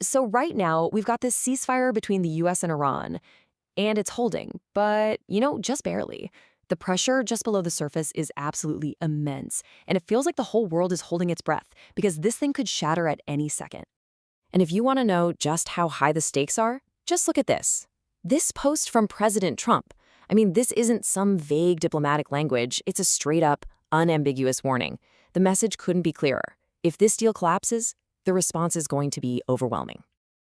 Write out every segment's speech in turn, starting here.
So right now, we've got this ceasefire between the US and Iran, and it's holding, but, just barely. The pressure just below the surface is absolutely immense, and it feels like the whole world is holding its breath because this thing could shatter at any second. And if you want to know just how high the stakes are, just look at this. This post from President Trump. I mean, this isn't some vague diplomatic language, it's a straight up, unambiguous warning. The message couldn't be clearer. If this deal collapses, the response is going to be overwhelming.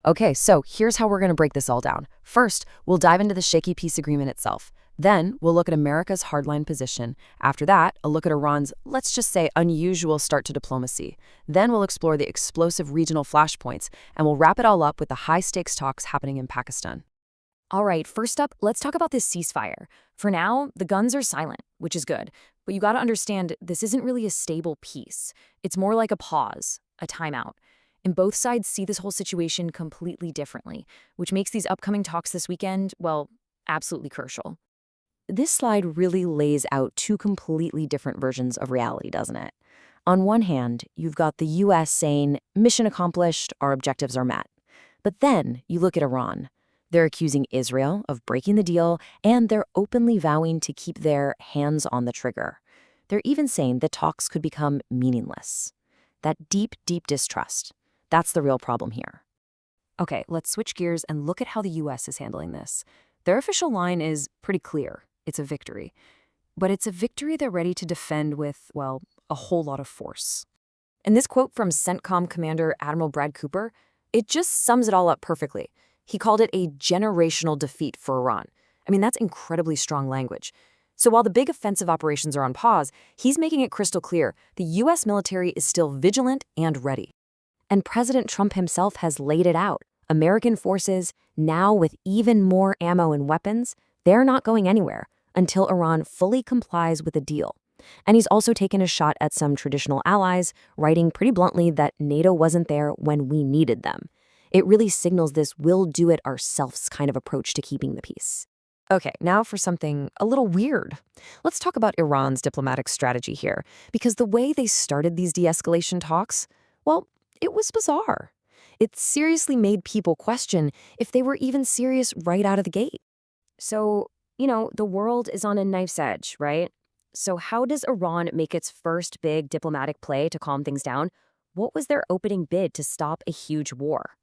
Okay, so here's how we're going to break this all down. First, we'll dive into the shaky peace agreement itself. Then, we'll look at America's hardline position. After that, a look at Iran's, let's just say, unusual start to diplomacy. Then we'll explore the explosive regional flashpoints, and we'll wrap it all up with the high-stakes talks happening in Pakistan. All right, first up, let's talk about this ceasefire. For now, the guns are silent, which is good. But you gotta understand, this isn't really a stable peace. It's more like a pause, a timeout. And both sides see this whole situation completely differently, which makes these upcoming talks this weekend, well, absolutely crucial. This slide really lays out two completely different versions of reality, doesn't it? On one hand, you've got the US saying, mission accomplished, our objectives are met. But then you look at Iran. They're accusing Israel of breaking the deal, and they're openly vowing to keep their hands on the trigger. They're even saying that talks could become meaningless. That deep, deep distrust. That's the real problem here. Okay, let's switch gears and look at how the US is handling this. Their official line is pretty clear. It's a victory. But it's a victory they're ready to defend with, well, a whole lot of force. And this quote from CENTCOM Commander Admiral Brad Cooper, it just sums it all up perfectly. He called it a generational defeat for Iran. I mean, that's incredibly strong language. So while the big offensive operations are on pause, he's making it crystal clear the US military is still vigilant and ready. And President Trump himself has laid it out. American forces, now with even more ammo and weapons, they're not going anywhere until Iran fully complies with the deal. And he's also taken a shot at some traditional allies, writing pretty bluntly that NATO wasn't there when we needed them. It really signals this we'll-do-it-ourselves kind of approach to keeping the peace. Okay, now for something a little weird. Let's talk about Iran's diplomatic strategy here, because the way they started these de-escalation talks, well, it was bizarre. It seriously made people question if they were even serious right out of the gate. So, the world is on a knife's edge, right? So how does Iran make its first big diplomatic play to calm things down? What was their opening bid to stop a huge war?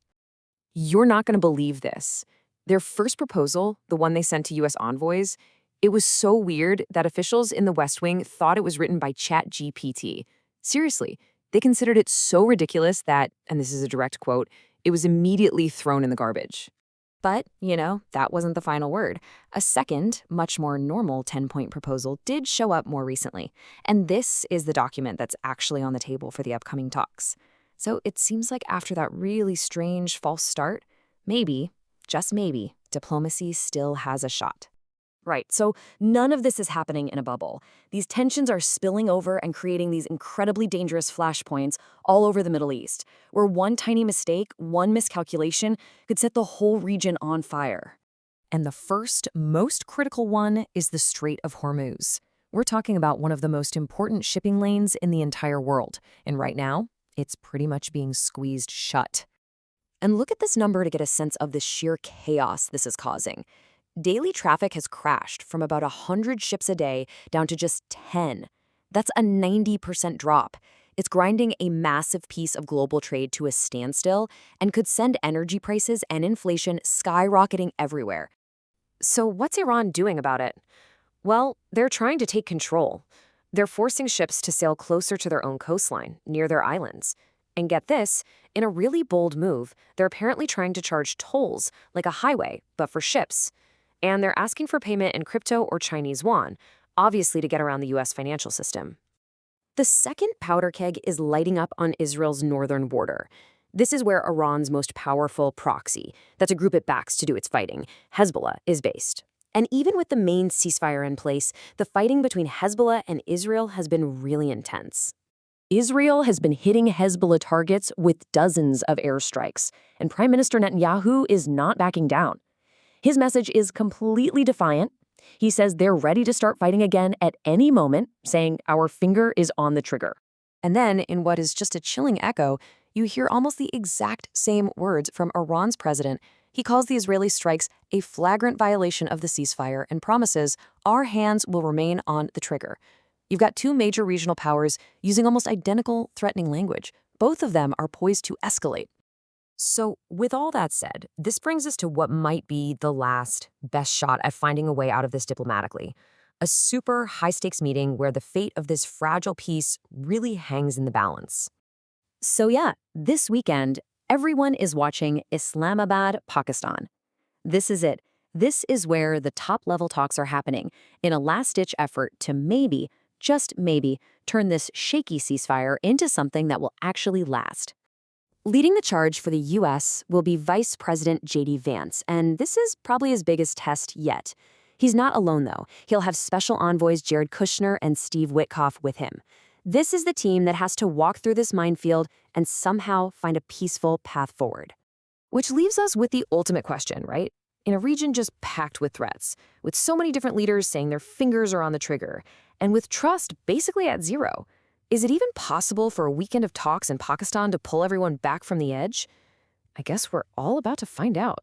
You're not going to believe this. Their first proposal, the one they sent to US envoys, it was so weird that officials in the West Wing thought it was written by ChatGPT. Seriously, they considered it so ridiculous that, and this is a direct quote, it was immediately thrown in the garbage. But, that wasn't the final word. A second, much more normal 10-point proposal did show up more recently. And this is the document that's actually on the table for the upcoming talks. So it seems like after that really strange false start, maybe, just maybe, diplomacy still has a shot. Right, so none of this is happening in a bubble. These tensions are spilling over and creating these incredibly dangerous flashpoints all over the Middle East, where one tiny mistake, one miscalculation, could set the whole region on fire. And the first, most critical one is the Strait of Hormuz. We're talking about one of the most important shipping lanes in the entire world, and right now, it's pretty much being squeezed shut. And look at this number to get a sense of the sheer chaos this is causing. Daily traffic has crashed from about 100 ships a day down to just 10. That's a 90% drop. It's grinding a massive piece of global trade to a standstill and could send energy prices and inflation skyrocketing everywhere. So what's Iran doing about it? Well, they're trying to take control. They're forcing ships to sail closer to their own coastline, near their islands. And get this, in a really bold move, they're apparently trying to charge tolls, like a highway, but for ships. And they're asking for payment in crypto or Chinese yuan, obviously to get around the US financial system. The second powder keg is lighting up on Israel's northern border. This is where Iran's most powerful proxy, that's a group it backs to do its fighting, Hezbollah, is based. And even with the main ceasefire in place, the fighting between Hezbollah and Israel has been really intense. Israel has been hitting Hezbollah targets with dozens of airstrikes, and Prime Minister Netanyahu is not backing down. His message is completely defiant. He says they're ready to start fighting again at any moment, saying our finger is on the trigger. And then, in what is just a chilling echo, you hear almost the exact same words from Iran's president. He calls the Israeli strikes a flagrant violation of the ceasefire and promises our hands will remain on the trigger. You've got two major regional powers using almost identical threatening language. Both of them are poised to escalate. So, with all that said, this brings us to what might be the last best shot at finding a way out of this diplomatically. A super high stakes meeting where the fate of this fragile peace really hangs in the balance. So, yeah, this weekend, everyone is watching Islamabad, Pakistan. This is it. This is where the top level talks are happening in a last ditch effort to maybe, just maybe, turn this shaky ceasefire into something that will actually last. Leading the charge for the U.S. will be Vice President J.D. Vance, and this is probably his biggest test yet. He's not alone, though. He'll have special envoys Jared Kushner and Steve Witkoff with him. This is the team that has to walk through this minefield and somehow find a peaceful path forward. Which leaves us with the ultimate question, right? In a region just packed with threats, with so many different leaders saying their fingers are on the trigger, and with trust basically at zero, is it even possible for a weekend of talks in Pakistan to pull everyone back from the edge? I guess we're all about to find out.